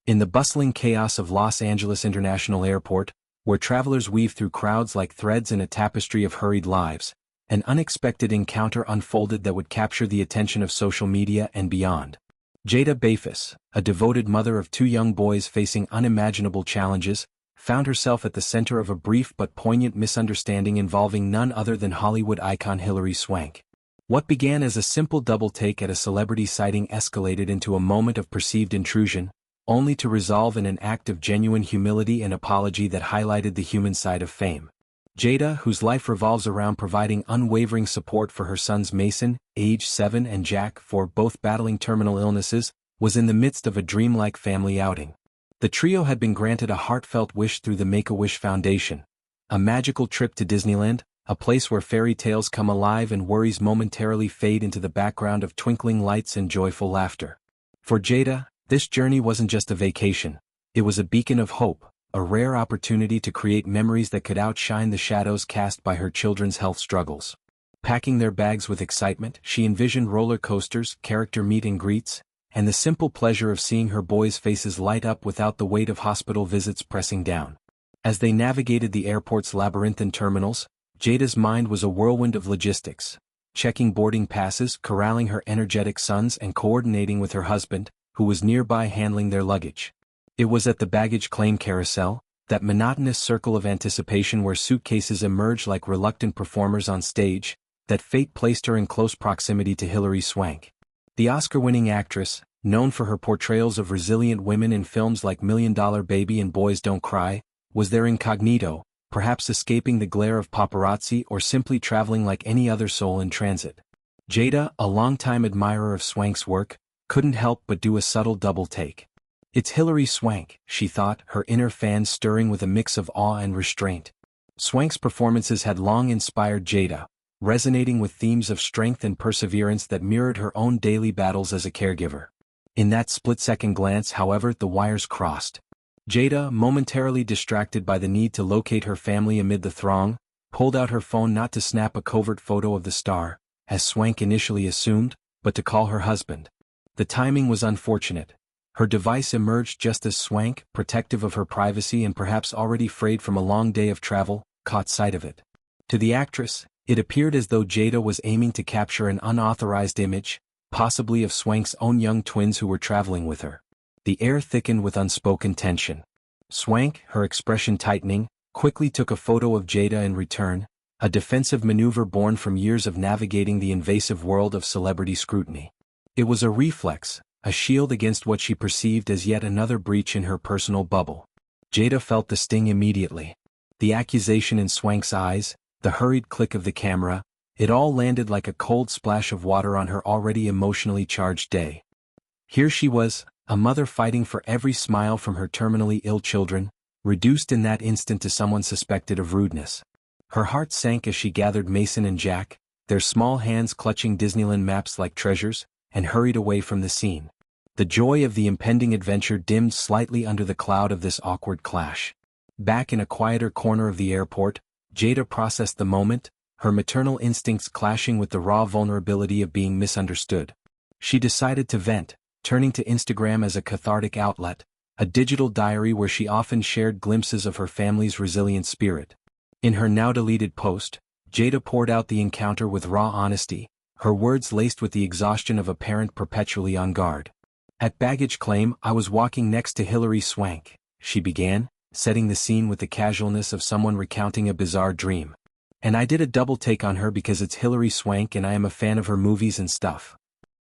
In the bustling chaos of Los Angeles International Airport, where travelers weave through crowds like threads in a tapestry of hurried lives, an unexpected encounter unfolded that would capture the attention of social media and beyond. Jada Bafis, a devoted mother of two young boys facing unimaginable challenges, found herself at the center of a brief but poignant misunderstanding involving none other than Hollywood icon Hilary Swank. What began as a simple double take at a celebrity sighting escalated into a moment of perceived intrusion, only to resolve in an act of genuine humility and apology that highlighted the human side of fame. Jada, whose life revolves around providing unwavering support for her sons Mason, age 7, and Jack, for both battling terminal illnesses, was in the midst of a dreamlike family outing. The trio had been granted a heartfelt wish through the Make-A-Wish Foundation, a magical trip to Disneyland, a place where fairy tales come alive and worries momentarily fade into the background of twinkling lights and joyful laughter. For Jada, this journey wasn't just a vacation, it was a beacon of hope, a rare opportunity to create memories that could outshine the shadows cast by her children's health struggles. Packing their bags with excitement, she envisioned roller coasters, character meet and greets, and the simple pleasure of seeing her boys' faces light up without the weight of hospital visits pressing down. As they navigated the airport's labyrinthine terminals, Jada's mind was a whirlwind of logistics, checking boarding passes, corralling her energetic sons, and coordinating with her husband, who was nearby handling their luggage. It was at the baggage claim carousel, that monotonous circle of anticipation where suitcases emerge like reluctant performers on stage, that fate placed her in close proximity to Hilary Swank. The Oscar-winning actress, known for her portrayals of resilient women in films like $1 Million Baby and Boys Don't Cry, was there incognito, perhaps escaping the glare of paparazzi or simply traveling like any other soul in transit. Jada, a longtime admirer of Swank's work, couldn't help but do a subtle double take. It's Hilary Swank, she thought, her inner fan stirring with a mix of awe and restraint. Swank's performances had long inspired Jada, resonating with themes of strength and perseverance that mirrored her own daily battles as a caregiver. In that split-second glance, however, the wires crossed. Jada, momentarily distracted by the need to locate her family amid the throng, pulled out her phone not to snap a covert photo of the star, as Swank initially assumed, but to call her husband. The timing was unfortunate. Her device emerged just as Swank, protective of her privacy and perhaps already frayed from a long day of travel, caught sight of it. To the actress, it appeared as though Jada was aiming to capture an unauthorized image, possibly of Swank's own young twins who were traveling with her. The air thickened with unspoken tension. Swank, her expression tightening, quickly took a photo of Jada in return, a defensive maneuver born from years of navigating the invasive world of celebrity scrutiny. It was a reflex, a shield against what she perceived as yet another breach in her personal bubble. Jada felt the sting immediately. The accusation in Swank's eyes, the hurried click of the camera, it all landed like a cold splash of water on her already emotionally charged day. Here she was, a mother fighting for every smile from her terminally ill children, reduced in that instant to someone suspected of rudeness. Her heart sank as she gathered Mason and Jack, their small hands clutching Disneyland maps like treasures, and hurried away from the scene. The joy of the impending adventure dimmed slightly under the cloud of this awkward clash. Back in a quieter corner of the airport, Jada processed the moment, her maternal instincts clashing with the raw vulnerability of being misunderstood. She decided to vent, turning to Instagram as a cathartic outlet, a digital diary where she often shared glimpses of her family's resilient spirit. In her now-deleted post, Jada poured out the encounter with raw honesty, her words laced with the exhaustion of a parent perpetually on guard. At baggage claim, I was walking next to Hilary Swank, she began, setting the scene with the casualness of someone recounting a bizarre dream. And I did a double take on her because it's Hilary Swank and I am a fan of her movies and stuff.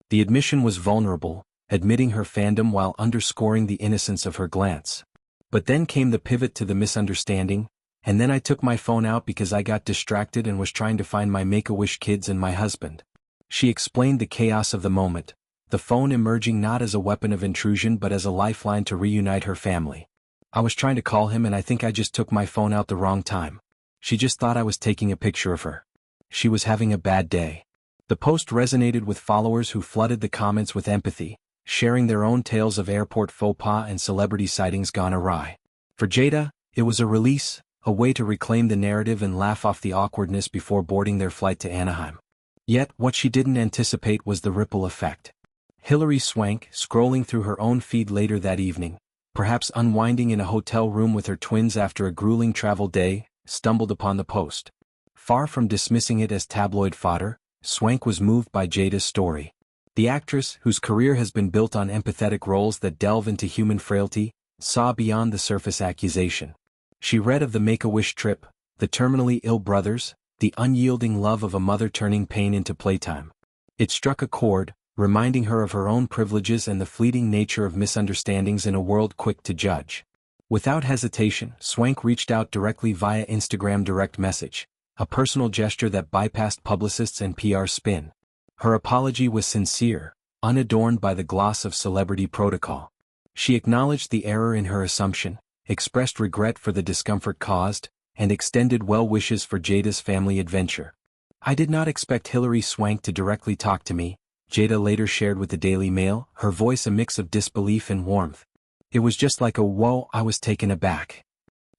The admission was vulnerable, admitting her fandom while underscoring the innocence of her glance. But then came the pivot to the misunderstanding, and then I took my phone out because I got distracted and was trying to find my Make-A-Wish kids and my husband. She explained the chaos of the moment, the phone emerging not as a weapon of intrusion but as a lifeline to reunite her family. I was trying to call him and I think I just took my phone out the wrong time. She just thought I was taking a picture of her. She was having a bad day. The post resonated with followers who flooded the comments with empathy, sharing their own tales of airport faux pas and celebrity sightings gone awry. For Jada, it was a release, a way to reclaim the narrative and laugh off the awkwardness before boarding their flight to Anaheim. Yet, what she didn't anticipate was the ripple effect. Hilary Swank, scrolling through her own feed later that evening, perhaps unwinding in a hotel room with her twins after a grueling travel day, stumbled upon the post. Far from dismissing it as tabloid fodder, Swank was moved by Jada's story. The actress, whose career has been built on empathetic roles that delve into human frailty, saw beyond the surface accusation. She read of the Make-A-Wish trip, the terminally ill brothers, the unyielding love of a mother turning pain into playtime. It struck a chord, reminding her of her own privileges and the fleeting nature of misunderstandings in a world quick to judge. Without hesitation, Swank reached out directly via Instagram direct message, a personal gesture that bypassed publicists and PR spin. Her apology was sincere, unadorned by the gloss of celebrity protocol. She acknowledged the error in her assumption, expressed regret for the discomfort caused, and extended well wishes for Jada's family adventure. "I did not expect Hilary Swank to directly talk to me," Jada later shared with the Daily Mail, her voice a mix of disbelief and warmth. "It was just like a whoa, I was taken aback."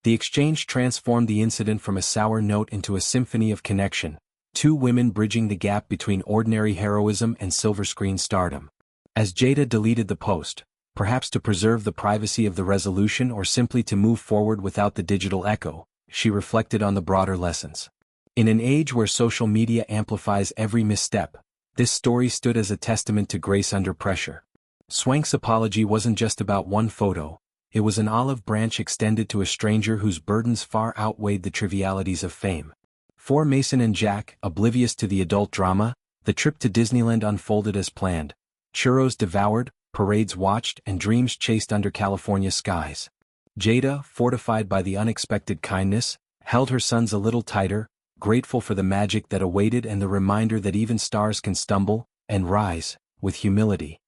The exchange transformed the incident from a sour note into a symphony of connection, two women bridging the gap between ordinary heroism and silver screen stardom. As Jada deleted the post, perhaps to preserve the privacy of the resolution or simply to move forward without the digital echo, she reflected on the broader lessons. In an age where social media amplifies every misstep, this story stood as a testament to grace under pressure. Swank's apology wasn't just about one photo, it was an olive branch extended to a stranger whose burdens far outweighed the trivialities of fame. For Mason and Jack, oblivious to the adult drama, the trip to Disneyland unfolded as planned. Churros devoured, parades watched, and dreams chased under California skies. Jada, fortified by the unexpected kindness, held her sons a little tighter, grateful for the magic that awaited and the reminder that even stars can stumble and rise with humility.